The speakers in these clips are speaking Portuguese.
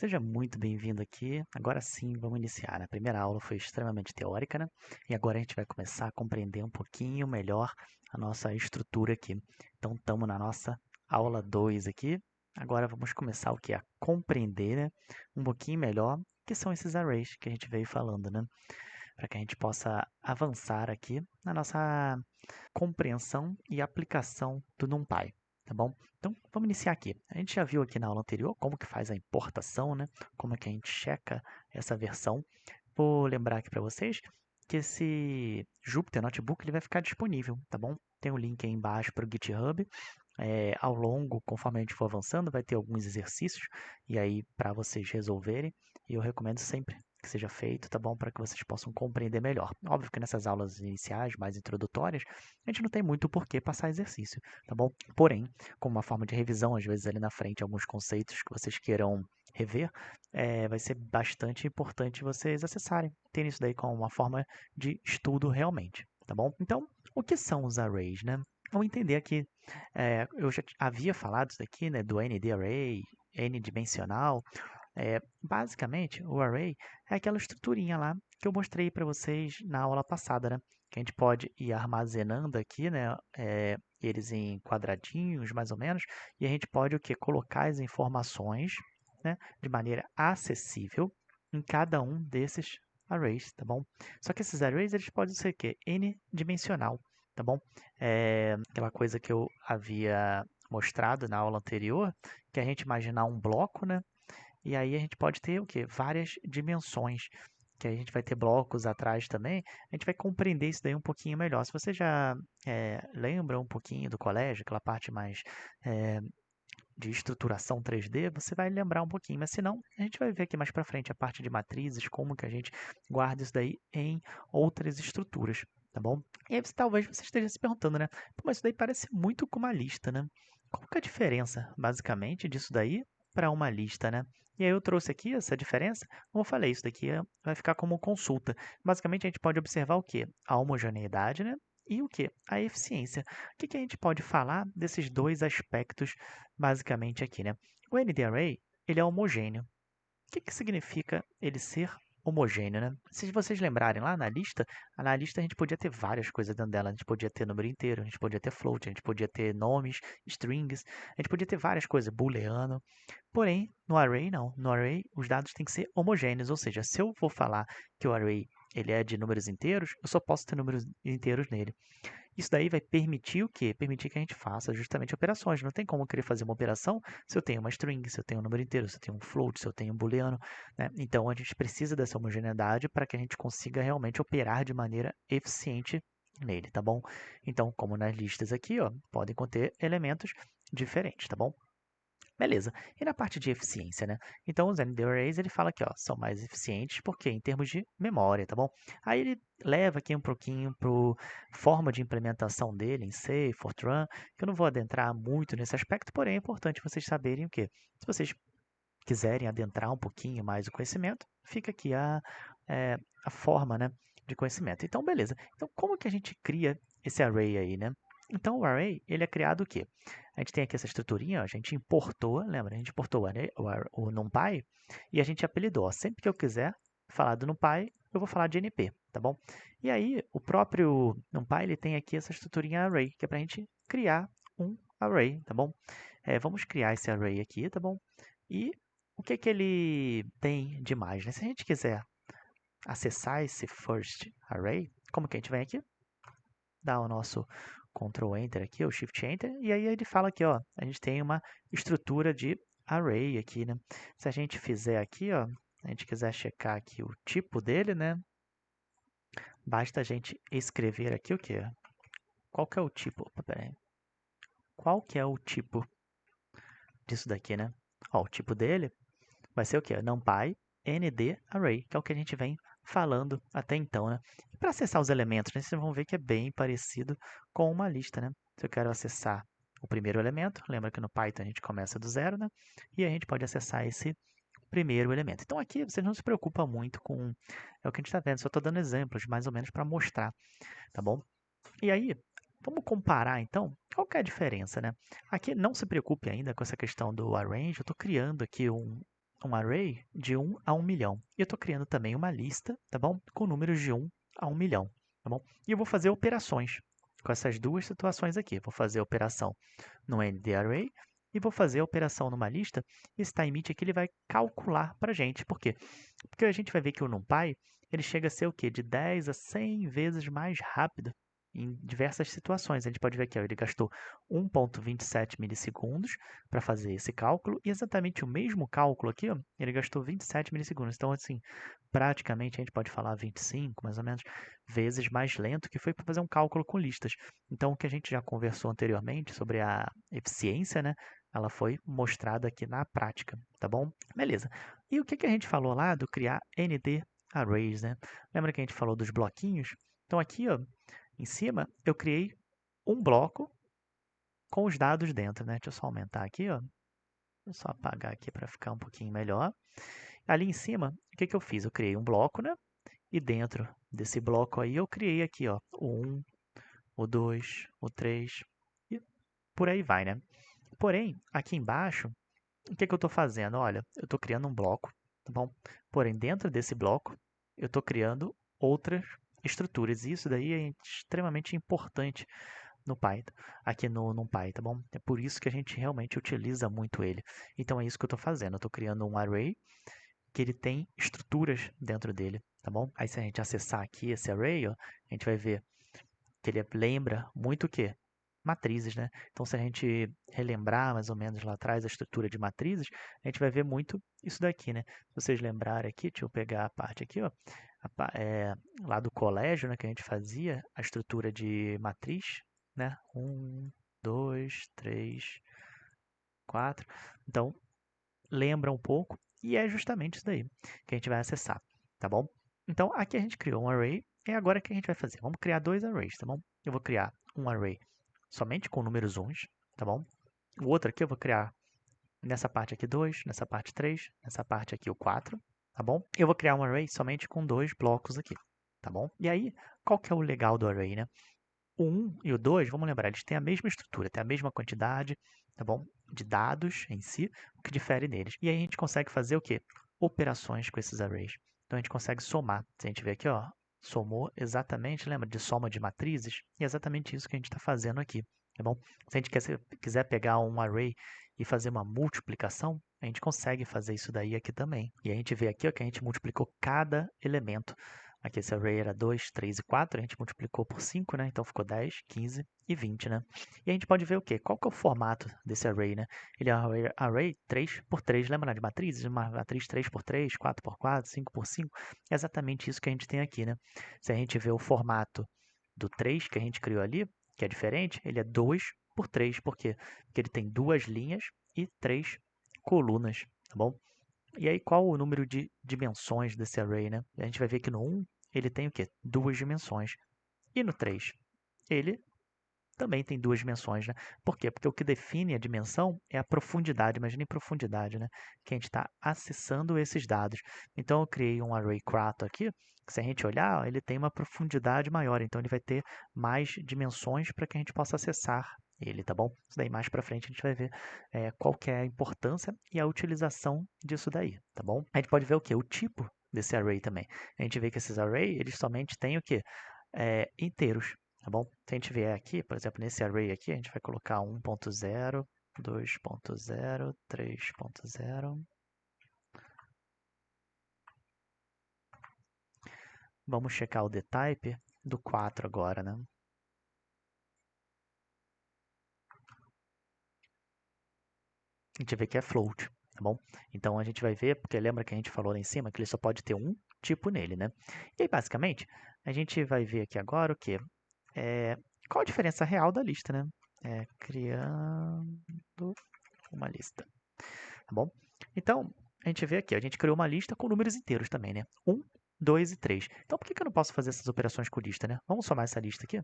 Seja muito bem-vindo aqui. Agora sim, vamos iniciar, né? A primeira aula foi extremamente teórica, né? E agora a gente vai começar a compreender um pouquinho melhor a nossa estrutura aqui. Então, estamos na nossa aula 2 aqui. Agora vamos começar o que? A compreender, né? Um pouquinho melhor o que são esses arrays que a gente veio falando, né? Para que a gente possa avançar aqui na nossa compreensão e aplicação do NumPy, tá bom? Então, vamos iniciar aqui. A gente já viu aqui na aula anterior como que faz a importação, né? Como é que a gente checa essa versão. Vou lembrar aqui para vocês que esse Jupyter Notebook ele vai ficar disponível, tá bom? Tem o link aí embaixo para o GitHub. Ao longo, conforme a gente for avançando, vai ter alguns exercícios e aí para vocês resolverem. E eu recomendo sempre que seja feito, tá bom? Para que vocês possam compreender melhor. Óbvio que nessas aulas iniciais, mais introdutórias, a gente não tem muito por que passar exercício, tá bom? Porém, como uma forma de revisão, às vezes ali na frente, alguns conceitos que vocês queiram rever, vai ser bastante importante vocês acessarem, terem isso daí como uma forma de estudo realmente, tá bom? Então, o que são os arrays, né? Vamos entender aqui, eu já havia falado isso daqui, né, do ND Array, N-dimensional. Basicamente, o array é aquela estruturinha lá que eu mostrei para vocês na aula passada, né? Que a gente pode ir armazenando aqui, né? Eles em quadradinhos, mais ou menos, e a gente pode o quê? Colocar as informações, né? De maneira acessível em cada um desses arrays, tá bom? Só que esses arrays, eles podem ser o quê? N-dimensional, tá bom? Aquela coisa que eu havia mostrado na aula anterior, que é a gente imaginar um bloco, né? E aí a gente pode ter o quê? Várias dimensões, que aí a gente vai ter blocos atrás também. A gente vai compreender isso daí um pouquinho melhor. Se você já lembra um pouquinho do colégio, aquela parte mais é, de estruturação 3D, você vai lembrar um pouquinho. Mas se não, a gente vai ver aqui mais para frente a parte de matrizes, como que a gente guarda isso daí em outras estruturas, tá bom? E aí talvez você esteja se perguntando, né? Pô, mas isso daí parece muito com uma lista, né? Qual que é a diferença, basicamente, disso daí para uma lista, né? E aí eu trouxe aqui essa diferença, como eu falei, isso daqui vai ficar como consulta. Basicamente, a gente pode observar o quê? A homogeneidade, né? E o que? A eficiência. O que a gente pode falar desses dois aspectos, basicamente, aqui, né? O ND-Array, ele é homogêneo. O que significa ele ser homogêneo, né? Se vocês lembrarem lá na lista a gente podia ter várias coisas dentro dela. A gente podia ter número inteiro, a gente podia ter float, a gente podia ter nomes, strings, a gente podia ter várias coisas, booleano. Porém, no array não. No array, os dados têm que ser homogêneos, ou seja, se eu for falar que o array ele é de números inteiros, eu só posso ter números inteiros nele. Isso daí vai permitir o quê? Permitir que a gente faça justamente operações. Não tem como eu querer fazer uma operação se eu tenho uma string, se eu tenho um número inteiro, se eu tenho um float, se eu tenho um booleano, né? Então, a gente precisa dessa homogeneidade para que a gente consiga realmente operar de maneira eficiente nele, tá bom? Então, como nas listas aqui, ó, podem conter elementos diferentes, tá bom? Beleza. E na parte de eficiência, né? Então, os ND Arrays, ele fala que ó, são mais eficientes porque em termos de memória, tá bom? Aí ele leva aqui um pouquinho para forma de implementação dele em C, Fortran, que eu não vou adentrar muito nesse aspecto, porém é importante vocês saberem o quê? Se vocês quiserem adentrar um pouquinho mais o conhecimento, fica aqui a forma, né, de conhecimento. Então, beleza. Então, como que a gente cria esse array aí, né? Então, o array, ele é criado o quê? A gente tem aqui essa estruturinha, ó, a gente importou, lembra? A gente importou o NumPy e a gente apelidou. Ó, sempre que eu quiser falar do NumPy, eu vou falar de NP, tá bom? E aí, o próprio NumPy, ele tem aqui essa estruturinha array, que é para a gente criar um array, tá bom? Vamos criar esse array aqui, tá bom? E o que que ele tem de mais, né? Se a gente quiser acessar esse first array, como que a gente vem aqui? Dá o nosso Ctrl Enter aqui, ou Shift Enter, e aí ele fala aqui, ó, a gente tem uma estrutura de array aqui, né? Se a gente fizer aqui, ó, a gente quiser checar aqui o tipo dele, né? Basta a gente escrever aqui o quê? Qual que é o tipo? Opa, pera aí. Qual que é o tipo disso daqui, né? Ó, o tipo dele vai ser o quê? NumPy ND Array, que é o que a gente vem falando até então, né? E para acessar os elementos, né, vocês vão ver que é bem parecido com uma lista, né? Se eu quero acessar o primeiro elemento, lembra que no Python a gente começa do zero, né? E a gente pode acessar esse primeiro elemento. Então aqui você não se preocupa muito com é o que a gente está vendo, só estou dando exemplos mais ou menos para mostrar, tá bom? E aí, vamos comparar então, qual que é a diferença, né? Aqui não se preocupe ainda com essa questão do arrange, eu estou criando aqui um array de 1 a 1 milhão. E eu estou criando também uma lista, tá bom? Com números de 1 a 1 milhão, tá bom? E eu vou fazer operações com essas duas situações aqui. Vou fazer a operação no ND-array e vou fazer a operação numa lista. Esse time_it aqui ele vai calcular para a gente. Por quê? Porque a gente vai ver que o NumPy ele chega a ser o quê? De 10 a 100 vezes mais rápido em diversas situações. A gente pode ver aqui, ó, ele gastou 1,27 milissegundos para fazer esse cálculo e exatamente o mesmo cálculo aqui, ó, ele gastou 27 milissegundos. Então, assim, praticamente a gente pode falar 25, mais ou menos, vezes mais lento que foi para fazer um cálculo com listas. Então, o que a gente já conversou anteriormente sobre a eficiência, né? Ela foi mostrada aqui na prática, tá bom? Beleza. E o que a gente falou lá do criar ND Arrays, né? Lembra que a gente falou dos bloquinhos? Então, aqui, ó, em cima, eu criei um bloco com os dados dentro, né? Deixa eu só aumentar aqui, ó. Vou só apagar aqui para ficar um pouquinho melhor. Ali em cima, o que eu fiz? Eu criei um bloco, né? E dentro desse bloco aí, eu criei aqui, ó, o 1, o 2, o 3 e por aí vai, né? Porém, aqui embaixo, o que eu estou fazendo? Olha, eu estou criando um bloco, tá bom? Porém, dentro desse bloco, eu estou criando outras estruturas. E isso daí é extremamente importante no Python, aqui no NumPy, tá bom? É por isso que a gente realmente utiliza muito ele. Então é isso que eu estou fazendo. Eu estou criando um array que ele tem estruturas dentro dele, tá bom? Aí se a gente acessar aqui esse array, ó, a gente vai ver que ele lembra muito o quê? Matrizes, né? Então se a gente relembrar mais ou menos lá atrás a estrutura de matrizes, a gente vai ver muito isso daqui, né? Se vocês lembrarem aqui, deixa eu pegar a parte aqui, ó, lá do colégio, né, que a gente fazia a estrutura de matriz, né? 1, 2, 3, 4. Então, lembra um pouco e é justamente isso daí que a gente vai acessar, tá bom? Então, aqui a gente criou um array e agora o que a gente vai fazer? Vamos criar dois arrays, tá bom? Eu vou criar um array somente com números uns, tá bom? O outro aqui eu vou criar nessa parte aqui 2, nessa parte 3, nessa parte aqui o 4, tá bom? Eu vou criar um array somente com dois blocos aqui, tá bom? E aí, qual que é o legal do array, né? O 1 e o 2, vamos lembrar, eles têm a mesma estrutura, têm a mesma quantidade, tá bom? De dados em si, o que difere neles. E aí a gente consegue fazer o quê? Operações com esses arrays. Então a gente consegue somar. Se a gente ver aqui, ó, somou exatamente, lembra de soma de matrizes? E é exatamente isso que a gente está fazendo aqui, tá bom? Se a gente quiser pegar um array e fazer uma multiplicação, a gente consegue fazer isso daí aqui também. E a gente vê aqui ó, que a gente multiplicou cada elemento. Aqui esse array era 2, 3 e 4, a gente multiplicou por 5, né? Então ficou 10, 15 e 20, né? E a gente pode ver o quê? Qual que é o formato desse array, né? Ele é um array 3 por 3, lembra de matrizes? Uma matriz 3 por 3, 4 por 4, 5 por 5. É exatamente isso que a gente tem aqui, né? Se a gente vê o formato do 3 que a gente criou ali, que é diferente, ele é 2 por 3. Por quê? Porque ele tem duas linhas e 3 colunas, tá bom? E aí, qual o número de dimensões desse array, né? A gente vai ver que no 1, ele tem o quê? Duas dimensões. E no 3, ele também tem duas dimensões, né? Por quê? Porque o que define a dimensão é a profundidade, imagine profundidade, né? Que a gente está acessando esses dados. Então, eu criei um array 4 aqui, que se a gente olhar, ele tem uma profundidade maior, então ele vai ter mais dimensões para que a gente possa acessar ele, tá bom? Isso daí mais para frente a gente vai ver qual que é a importância e a utilização disso daí, tá bom? A gente pode ver o que? O tipo desse array também. A gente vê que esses arrays, eles somente têm o que? Inteiros, tá bom? Se a gente vier aqui, por exemplo, nesse array aqui, a gente vai colocar 1.0, 2.0, 3.0. Vamos checar o dtype do 4 agora, né? A gente vê que é float, tá bom? Então a gente vai ver, porque lembra que a gente falou lá em cima que ele só pode ter um tipo nele, né? E aí, basicamente, a gente vai ver aqui agora o que? Qual a diferença real da lista, né? Criando uma lista, tá bom? Então, a gente vê aqui, a gente criou uma lista com números inteiros também, né? 1, 2 e 3. Então, por que eu não posso fazer essas operações com lista, né? Vamos somar essa lista aqui.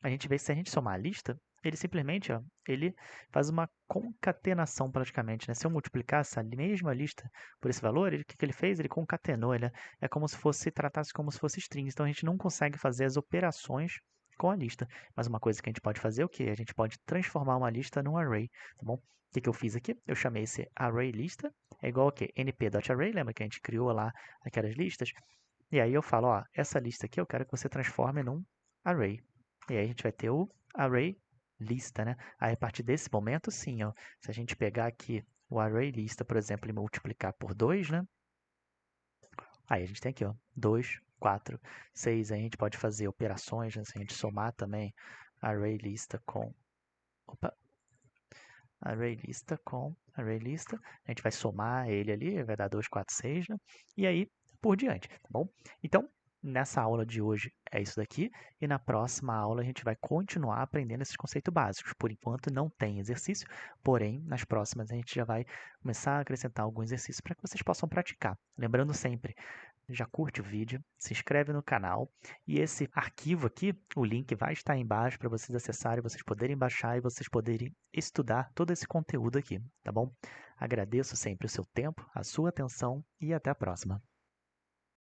A gente vê que se a gente somar a lista, ele simplesmente, ó, ele faz uma concatenação praticamente, né? Se eu multiplicar essa mesma lista por esse valor, o que ele fez? Ele concatenou, ele é como se fosse, tratasse como se fosse strings. Então, a gente não consegue fazer as operações com a lista. Mas uma coisa que a gente pode fazer é o quê? A gente pode transformar uma lista num array, tá bom? O que eu fiz aqui? Eu chamei esse array lista, é igual ao quê? np.array, lembra que a gente criou lá aquelas listas? E aí eu falo, ó, essa lista aqui eu quero que você transforme num array. E aí a gente vai ter o array lista, né? Aí a partir desse momento, sim, ó, se a gente pegar aqui o array lista, por exemplo, e multiplicar por 2, né? Aí a gente tem aqui, ó, 2, 4, 6. Aí a gente pode fazer operações, né? Se a gente somar também array lista com... Opa! Array lista com array lista. A gente vai somar ele ali, vai dar 2, 4, 6, né? E aí, por diante, tá bom? Então, nessa aula de hoje é isso daqui. E na próxima aula a gente vai continuar aprendendo esses conceitos básicos. Por enquanto não tem exercício, porém, nas próximas a gente já vai começar a acrescentar alguns exercícios para que vocês possam praticar. Lembrando sempre, já curte o vídeo, se inscreve no canal e esse arquivo aqui, o link vai estar embaixo para vocês acessarem, vocês poderem baixar e vocês poderem estudar todo esse conteúdo aqui, tá bom? Agradeço sempre o seu tempo, a sua atenção e até a próxima.